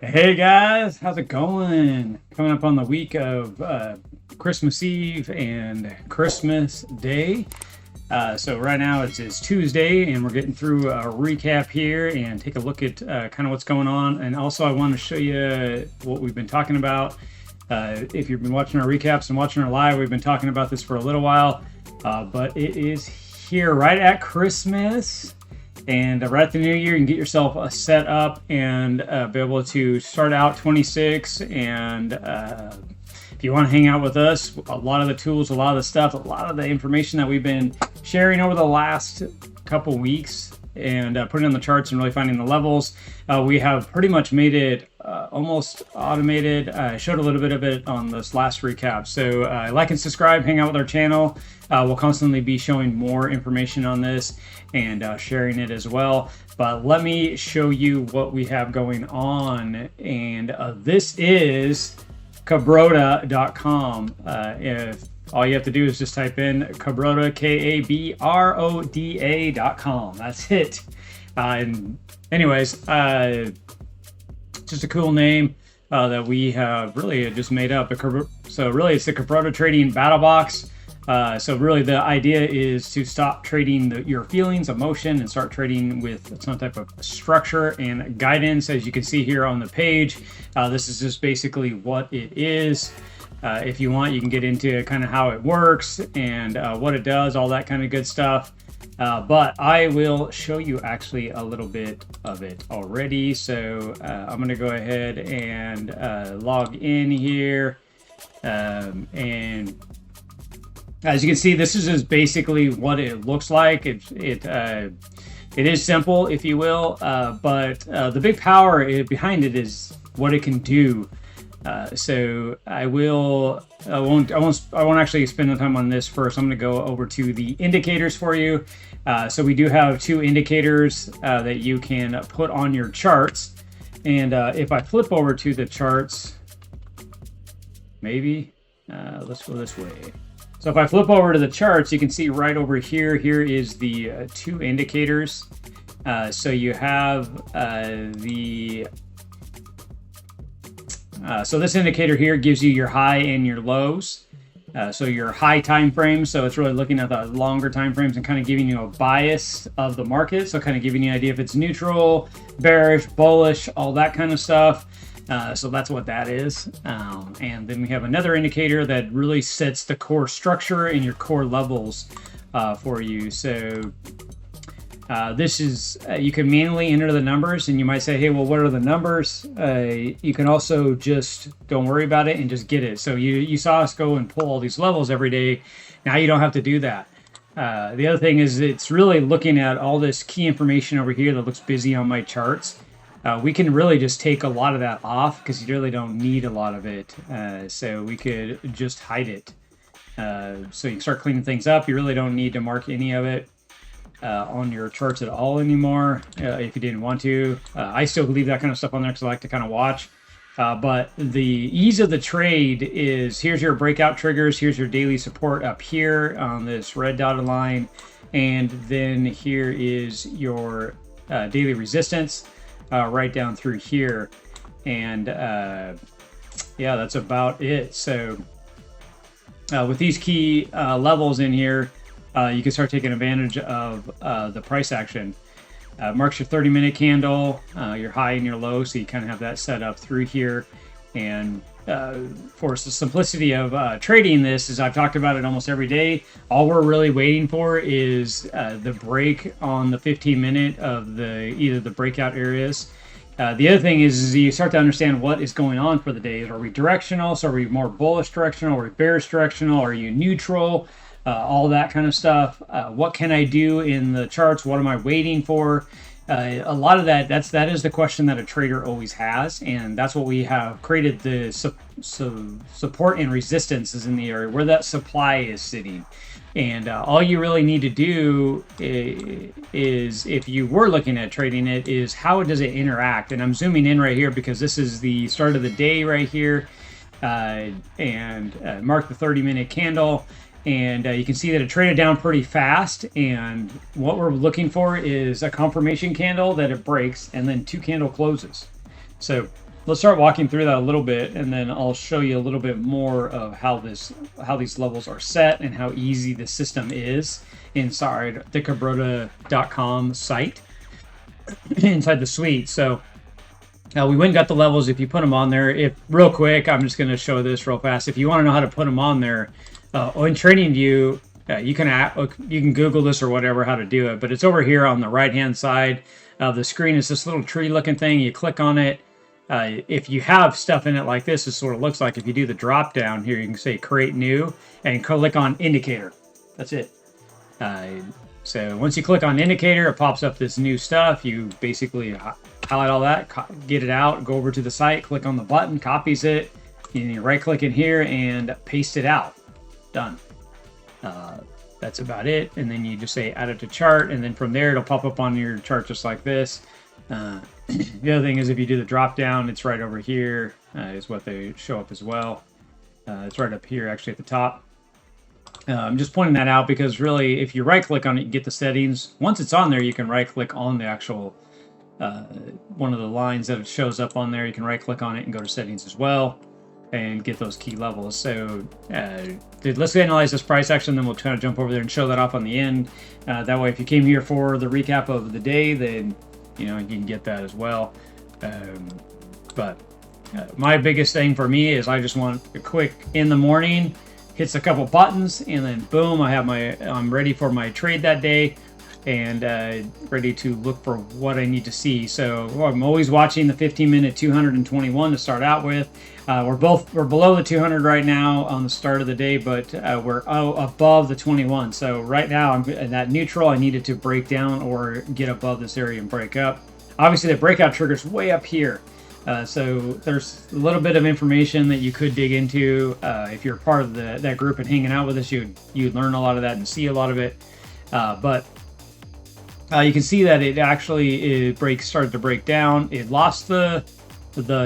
Hey guys, how's it going? Coming up on the week of Christmas Eve and Christmas Day. So right now it's Tuesday, and we're getting through a recap here and take a look at kind of what's going on. And also, I want to show you what we've been talking about. If you've been watching our recaps and watching our live, we've been talking about this for a little while, but it is here right at Christmas. And right at the new year, you can get yourself a set up and be able to start out 26. And if you want to hang out with us, a lot of the tools, a lot of the stuff, a lot of the information that we've been sharing over the last couple weeks and putting on the charts and really finding the levels, we have pretty much made it almost automated. I showed a little bit of it on this last recap. So like and subscribe, hang out with our channel. We'll constantly be showing more information on this and sharing it as well. But let me show you what we have going on. And this is Kabroda.com. If all you have to do is just type in Kabroda, Kabroda.com. That's it. And anyways, just a cool name that we have really just made up. So really, it's the Kabroda Trading Battle Box. So really, the idea is to stop trading your feelings, emotion, and start trading with some type of structure and guidance. As you can see here on the page, this is just basically what it is. If you want, you can get into kind of how it works and what it does, all that kind of good stuff. But I will show you actually a little bit of it already. So I'm going to go ahead and log in here. And as you can see, this is just basically what it looks like. It is simple, if you will, but the big power behind it is what it can do. So I won't actually spend the time on this first. I'm going to go over to the indicators for you. So we do have two indicators that you can put on your charts. And if I flip over to the charts, maybe let's go this way. So if I flip over to the charts, you can see right over here, here is the two indicators. So you have so this indicator here gives you your high and your lows. So your high time frames, so it's really looking at the longer time frames and kind of giving you a bias of the market. So kind of giving you an idea if it's neutral, bearish, bullish, all that kind of stuff. So that's what that is. And then we have another indicator that really sets the core structure and your core levels for you. So this is, you can manually enter the numbers, and you might say, hey, well, what are the numbers? You can also just don't worry about it and just get it. So you saw us go and pull all these levels every day. Now you don't have to do that. The other thing is it's really looking at all this key information over here that looks busy on my charts. We can really just take a lot of that off because you really don't need a lot of it. So we could just hide it. So you can start cleaning things up. You really don't need to mark any of it on your charts at all anymore if you didn't want to. I still leave that kind of stuff on there because I like to kind of watch. But the ease of the trade is, here's your breakout triggers. Here's your daily support up here on this red dotted line. And then here is your daily resistance. Right down through here, and yeah, that's about it. So with these key levels in here, you can start taking advantage of the price action. Marks your 30-minute candle, your high and your low, so you kind of have that set up through here. And for the simplicity of trading this, as I've talked about it almost every day, all we're really waiting for is the break on the 15-minute of either the breakout areas. The other thing is you start to understand what is going on for the day. Are we directional? So are we more bullish directional? Are we bearish directional? Are you neutral? All that kind of stuff. What can I do in the charts? What am I waiting for? A lot of that is the question that a trader always has, and that's what we have created. The support and resistance is in the area where that supply is sitting. And all you really need to do is, if you were looking at trading it, is how does it interact? And I'm zooming in right here because this is the start of the day right here, and mark the 30-minute candle. And you can see that it traded down pretty fast. And what we're looking for is a confirmation candle that it breaks and then 2 candle closes. So let's start walking through that a little bit, and then I'll show you a little bit more of how these levels are set and how easy the system is inside the Kabroda.com site, inside the suite. So we went and got the levels. If you put them on there, if real quick, I'm just going to show this real fast. If you want to know how to put them on there, in TradingView, you can Google this or whatever how to do it, but it's over here on the right hand side of the screen. It's this little tree looking thing. You click on it. If you have stuff in it like this, is what it looks like. If you do the drop down here, you can say create new and click on indicator. That's it. So once you click on indicator, it pops up this new stuff. You basically highlight all that, get it out, go over to the site, click on the button, copies it, and you right click in here and paste it out. Done. That's about it. And then you just say add it to chart, and then from there it'll pop up on your chart just like this. The other thing is, if you do the drop down, it's right over here, is what they show up as well. It's right up here actually at the top. I'm just pointing that out because really, if you right click on it, you get the settings. Once it's on there, you can right click on the actual one of the lines that it shows up on there. You can right click on it and go to settings as well and get those key levels. So let's analyze this price action, then we'll kind of jump over there and show that off on the end. That way, if you came here for the recap of the day, then you can get that as well. But my biggest thing for me is I just want a quick in the morning, hits a couple buttons, and then boom, I'm ready for my trade that day, and ready to look for what I need to see. So I'm always watching the 15-minute 221 to start out with. We're below the 200 right now on the start of the day, but we're above the 21. So right now I'm in that neutral. I needed to break down or get above this area and break up. Obviously, the breakout trigger's way up here. So there's a little bit of information that you could dig into. If you're part of that group and hanging out with us, you'd learn a lot of that and see a lot of it. But you can see that it actually started to break down. It lost the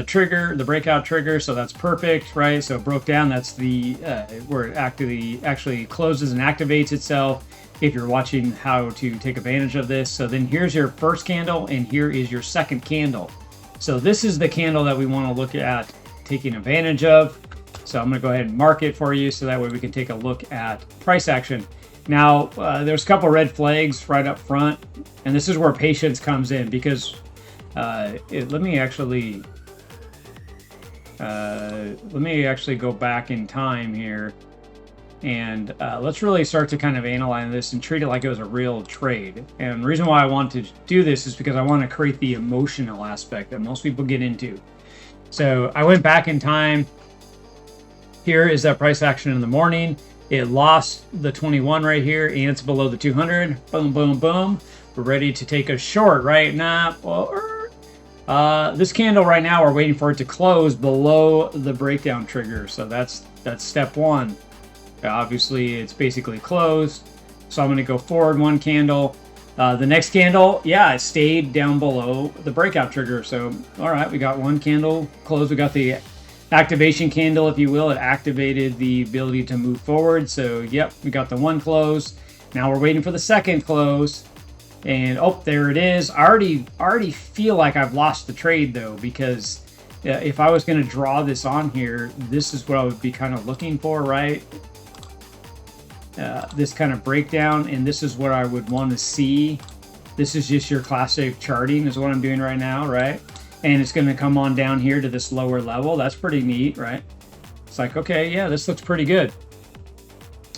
trigger, the breakout trigger, so that's perfect, right? So it broke down. That's the where it actually closes and activates itself. If you're watching how to take advantage of this, so then here's your first candle, and here is your second candle. So this is the candle that we want to look at taking advantage of. So I'm going to go ahead and mark it for you, so that way we can take a look at price action. Now, there's a couple red flags right up front, and this is where patience comes in, because let me actually go back in time here, and let's really start to kind of analyze this and treat it like it was a real trade. And the reason why I want to do this is because I want to create the emotional aspect that most people get into. So I went back in time. Here is that price action in the morning. It lost the 21 right here, and it's below the 200. Boom, boom, boom. We're ready to take a short right now. This candle right now, we're waiting for it to close below the breakdown trigger. So that's step one. Obviously, it's basically closed. So I'm going to go forward one candle. The next candle, yeah, it stayed down below the breakout trigger. So, all right, we got one candle closed. We got the activation candle, if you will. It activated the ability to move forward. So, yep, we got the one close. Now we're waiting for the second close. And, oh, there it is. I already feel like I've lost the trade, though, because if I was going to draw this on here, this is what I would be kind of looking for, right? This kind of breakdown, and this is what I would want to see. This is just your classic charting is what I'm doing right now, right? And it's going to come on down here to this lower level. That's pretty neat, right? It's like, okay, yeah, this looks pretty good.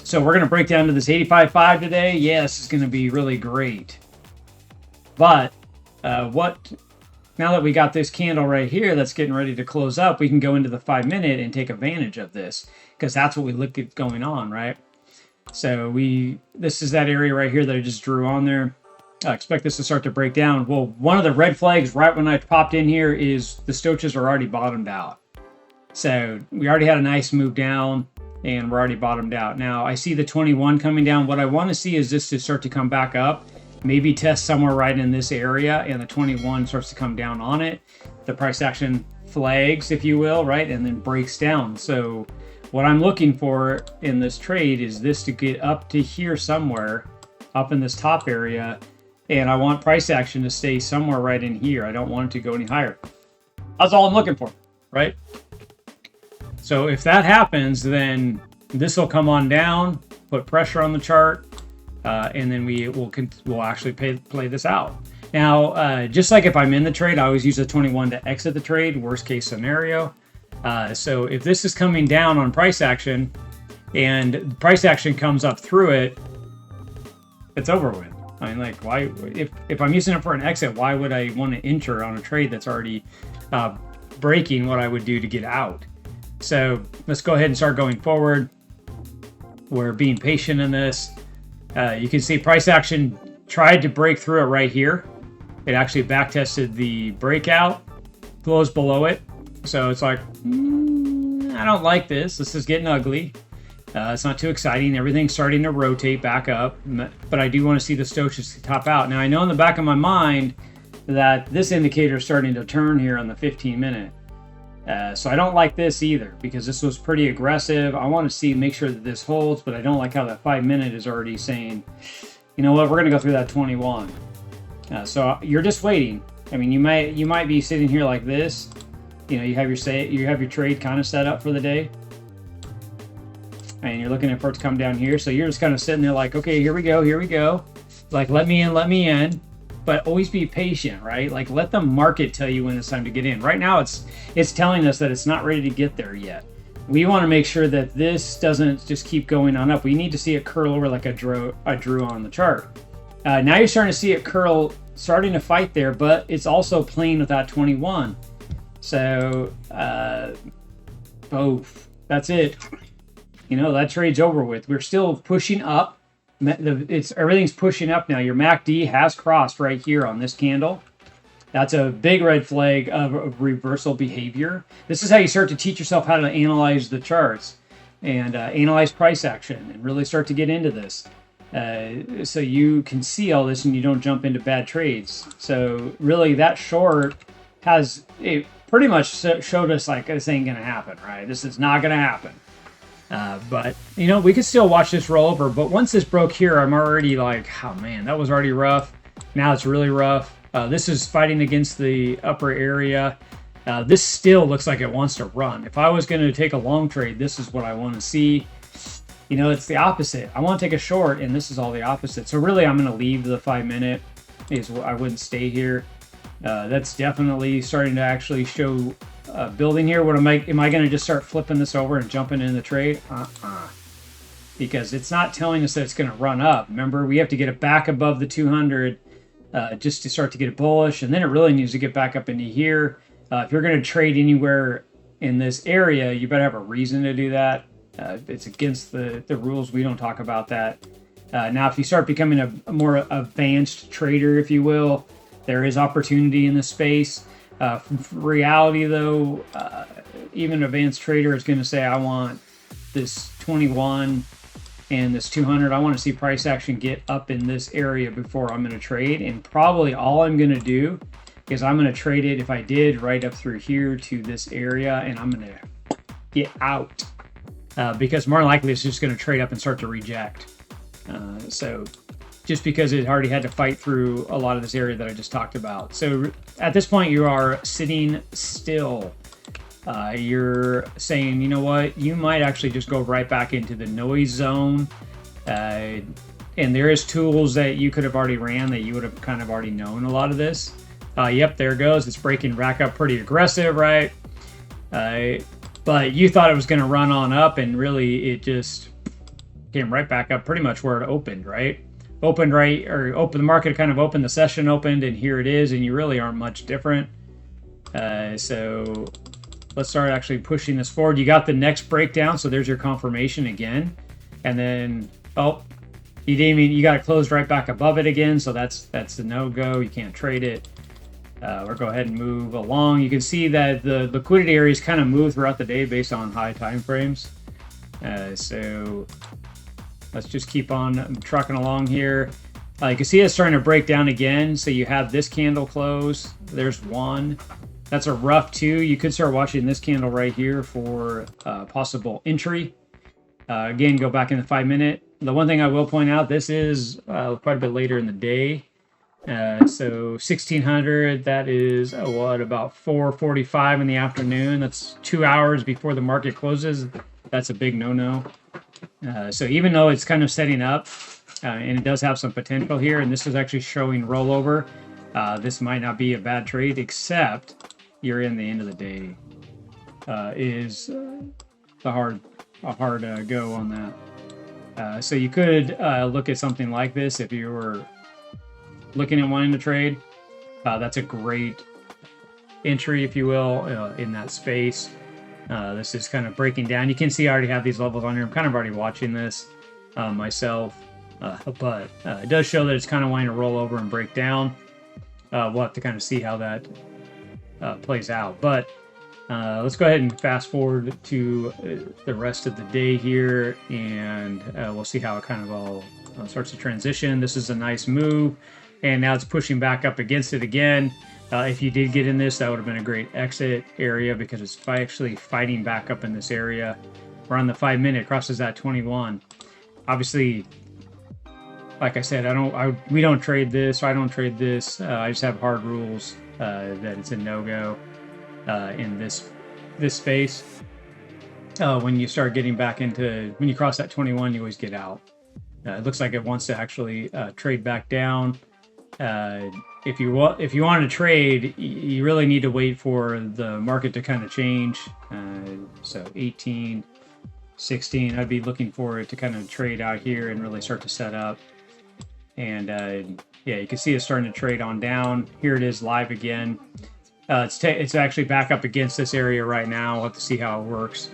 So we're going to break down to this 85.5 today. Yeah, this is going to be really great. But now that we got this candle right here that's getting ready to close up, we can go into the 5-minute and take advantage of this, because that's what we look at going on, right? So this is that area right here that I just drew on there. I expect this to start to break down. Well, one of the red flags right when I popped in here is the stochages are already bottomed out. So we already had a nice move down, and we're already bottomed out. Now I see the 21 coming down. What I want to see is this to start to come back up, maybe test somewhere right in this area, and the 21 starts to come down on it. The price action flags, if you will, right, and then breaks down. So what I'm looking for in this trade is this to get up to here somewhere, up in this top area, and I want price action to stay somewhere right in here. I don't want it to go any higher. That's all I'm looking for, right? So if that happens, then this will come on down, put pressure on the chart, and then we'll actually play this out. Now, just like if I'm in the trade, I always use a 21 to exit the trade, worst case scenario. So if this is coming down on price action and price action comes up through it, it's over with. I mean, like, why? If I'm using it for an exit, why would I want to enter on a trade that's already breaking what I would do to get out? So let's go ahead and start going forward. We're being patient in this. You can see price action tried to break through it right here. It actually back tested the breakout, closed below it. So it's like, I don't like this. This is getting ugly. It's not too exciting. Everything's starting to rotate back up, but I do want to see the stochastics top out. Now, I know in the back of my mind that this indicator is starting to turn here on the 15-minute. So I don't like this either because this was pretty aggressive. I want to make sure that this holds, but I don't like how that 5-minute is already saying, you know what, we're going to go through that 21. So you're just waiting. I mean, you might be sitting here like this. You know, you have your trade kind of set up for the day, and you're looking for it to come down here. So you're just kind of sitting there like, okay, here we go. Like, let me in. But always be patient, right? Like, let the market tell you when it's time to get in. Right now, it's telling us that it's not ready to get there yet. We want to make sure that this doesn't just keep going on up. We need to see it curl over like I drew on the chart. Now you're starting to see it curl, starting to fight there, but it's also playing with that 21. So, both. That's it. You know, that trade's over with. We're still pushing up. Everything's pushing up now. Your MACD has crossed right here on this candle. That's a big red flag of reversal behavior. This is how you start to teach yourself how to analyze the charts and analyze price action and really start to get into this. So you can see all this and you don't jump into bad trades. So really that short it pretty much showed us like this ain't going to happen, right? This is not going to happen. But, you know, we could still watch this roll over. But once this broke here, I'm already like, oh, man, that was already rough. Now it's really rough. This is fighting against the upper area. This still looks like it wants to run. If I was going to take a long trade, this is what I want to see. You know, it's the opposite. I want to take a short, and this is all the opposite. So really, I'm going to leave the 5-minute. I wouldn't stay here. That's definitely starting to actually show building here. Am I going to just start flipping this over and jumping in the trade? Because it's not telling us that it's going to run up. Remember, we have to get it back above the 200 just to start to get it bullish, and then it really needs to get back up into here. If you're going to trade anywhere in this area, you better have a reason to do that. It's against the rules. We don't talk about that. Now, if you start becoming a more advanced trader, if you will, there is opportunity in this space. Reality, though, even an advanced trader is going to say, I want this 21 and this 200. I want to see price action get up in this area before I'm going to trade. And probably all I'm going to do is I'm going to trade it, if I did, right up through here to this area, and I'm going to get out. Because more than likely it's just going to trade up and start to reject. So just because it already had to fight through a lot of this area that I just talked about. So at this point, you are sitting still. You're saying, you know what, you might actually just go right back into the noise zone. And there is tools that you could have already ran that you would have kind of already known a lot of this. Yep, there it goes. It's breaking back up pretty aggressive, right? But you thought it was going to run on up, and really it just came right back up pretty much where it opened, right? The market kind of opened, the session opened, and here it is, and you really aren't much different. So let's start actually pushing this forward. You got the next breakdown, so there's your confirmation again. And then, you got it closed right back above it again, so that's the no-go. You can't trade it. Or go ahead and move along. You can see that the liquidity areas kind of move throughout the day based on high time frames. So let's just keep on trucking along here. You can see it's starting to break down again. So you have this candle close. There's one. That's a rough 2. You could start watching this candle right here for possible entry. Again, go back in the 5-minute. The one thing I will point out, this is quite a bit later in the day. So 1600, that is what, about 4:45 in the afternoon. That's 2 hours before the market closes. That's a big no-no. So even though it's kind of setting up, and it does have some potential here, and this is actually showing rollover, this might not be a bad trade, except you're in the end of the day. Is a hard go on that. So you could look at something like this if you were looking at wanting to trade. That's a great entry, if you will, in that space. This is kind of breaking down. You can see I already have these levels on here. I'm kind of already watching this myself, but it does show that it's kind of wanting to roll over and break down. We'll have to kind of see how that plays out. But let's go ahead and fast forward to the rest of the day here, and we'll see how it kind of all starts to transition. This is a nice move, and now it's pushing back up against it again. If you did get in this, that would have been a great exit area because it's actually fighting back up in this area. We're on the 5-minute, crosses that 21. Obviously, like I said, we don't trade this. I don't trade this. I just have hard rules that it's a no-go in this space. When you start getting back into, when you cross that 21, you always get out. It looks like it wants to actually trade back down. If you want to trade, you really need to wait for the market to kind of change. So 18, 16, I'd be looking for it to kind of trade out here and really start to set up. And yeah, you can see it's starting to trade on down. Here it is live again. It's actually back up against this area right now. We'll have to see how it works.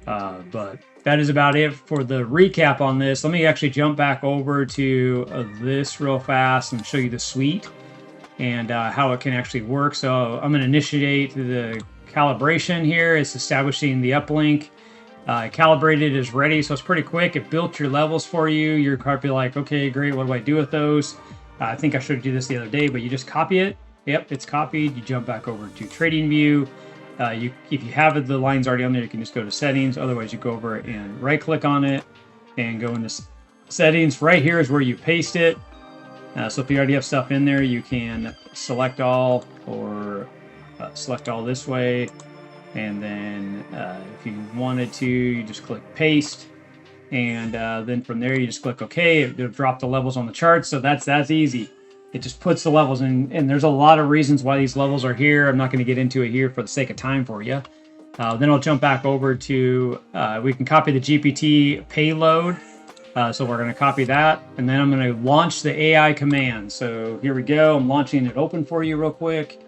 But that is about it for the recap on this. Let me actually jump back over to this real fast and show you the suite and how it can actually work. So I'm going to initiate the calibration here. It's establishing the uplink. Calibrated is ready, so it's pretty quick. It built your levels for you. You're probably like, okay, great, what do I do with those? I think I should do this the other day, but you just copy it. Yep, it's copied. You jump back over to Trading View. If you have the lines already on there, you can just go to Settings. Otherwise, you go over and right-click on it and go into Settings. Right here is where you paste it. So if you already have stuff in there, you can select all or select all this way. And then if you wanted to, you just click Paste. And then from there, you just click OK. It'll drop the levels on the chart. So that's easy. It just puts the levels in, and there's a lot of reasons why these levels are here. I'm not going to get into it here for the sake of time for you. Then I'll jump back over to, we can copy the GPT payload. So we're going to copy that, and then I'm going to launch the AI command. So here we go. I'm launching it open for you real quick,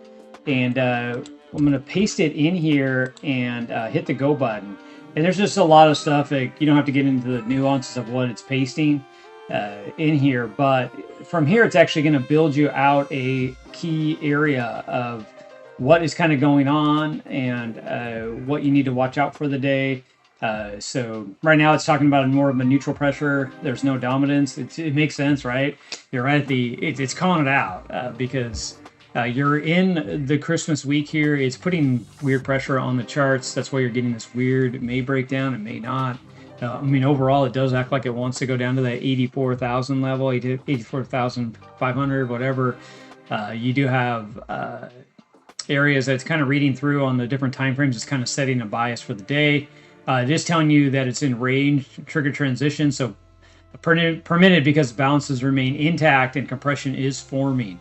and I'm going to paste it in here and hit the go button. And there's just a lot of stuff that you don't have to get into the nuances of what it's pasting in here, but from here it's actually going to build you out a key area of what is kind of going on and what you need to watch out for the day. So right now it's talking about more of a neutral pressure. There's no dominance. It makes sense, right? You're right at it's calling it out because you're in the Christmas week here. It's putting weird pressure on the charts. That's why you're getting this weird, it may break down, it may not. I mean, overall, it does act like it wants to go down to that 84,000 level, 84,500, whatever. You do have areas that's kind of reading through on the different time frames. It's kind of setting a bias for the day. It is telling you that it's in range, trigger transition, so permitted because balances remain intact and compression is forming.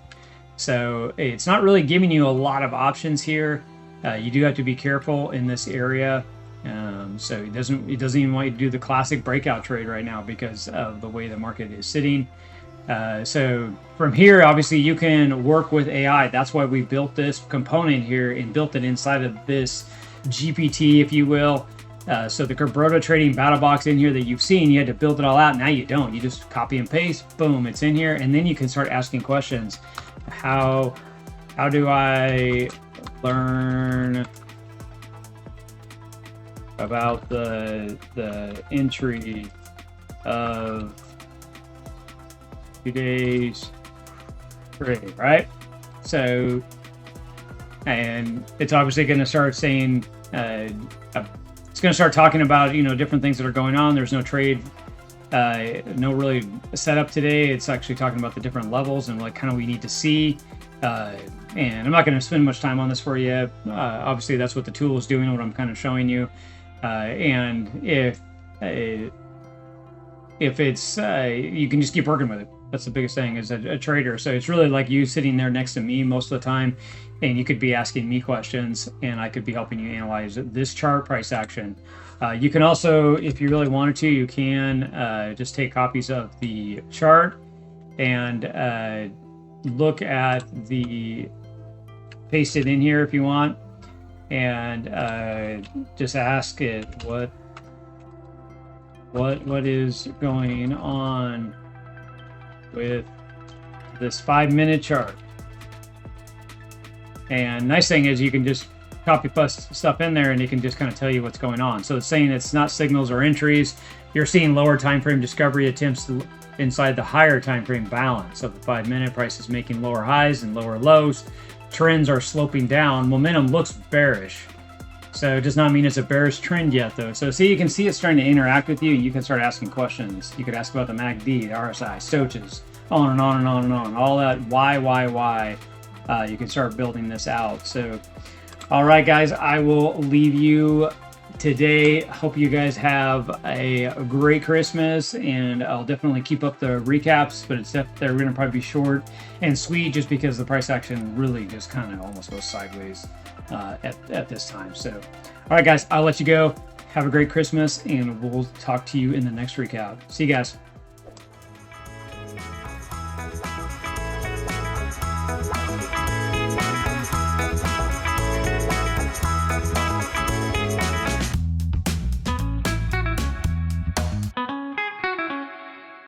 So it's not really giving you a lot of options here. You do have to be careful in this area. So it doesn't even want you to do the classic breakout trade right now because of the way the market is sitting. So from here, obviously you can work with AI. That's why we built this component here and built it inside of this GPT, if you will. So the Kabroda Trading Battle Box in here that you've seen, you had to build it all out. Now you don't. You just copy and paste. Boom, it's in here, and then you can start asking questions. How do I learn about the entry of today's trade, right? So, and it's obviously going to start saying, it's going to start talking about, different things that are going on. There's no trade No really setup today. It's actually talking about the different levels and what kind of we need to see. And I'm not going to spend much time on this for you. Obviously, that's what the tool is doing, what I'm kind of showing you. And if it's, you can just keep working with it. That's the biggest thing as a trader. So it's really like you sitting there next to me most of the time, and you could be asking me questions, and I could be helping you analyze this chart price action. You can also, if you really wanted to, you can just take copies of the chart and look at the, paste it in here if you want, and just ask it what is going on with this 5-minute chart. And nice thing is you can just copy paste stuff in there and it can just kind of tell you what's going on. So it's saying it's not signals or entries. You're seeing lower time frame discovery attempts inside the higher time frame balance. So the 5-minute price is making lower highs and lower lows. Trends are sloping down. Momentum looks bearish. So it does not mean it's a bearish trend yet, though. So see, you can see it's starting to interact with you. You can start asking questions. You could ask about the MACD, the RSI, Stochages, on and on and on and on. All that why. You can start building this out. So, all right, guys, I will leave you today. Hope you guys have a great Christmas, and I'll definitely keep up the recaps, but they're going to probably be short and sweet just because the price action really just kind of almost goes sideways at this time. So, all right, guys, I'll let you go. Have a great Christmas, and we'll talk to you in the next recap. See you guys.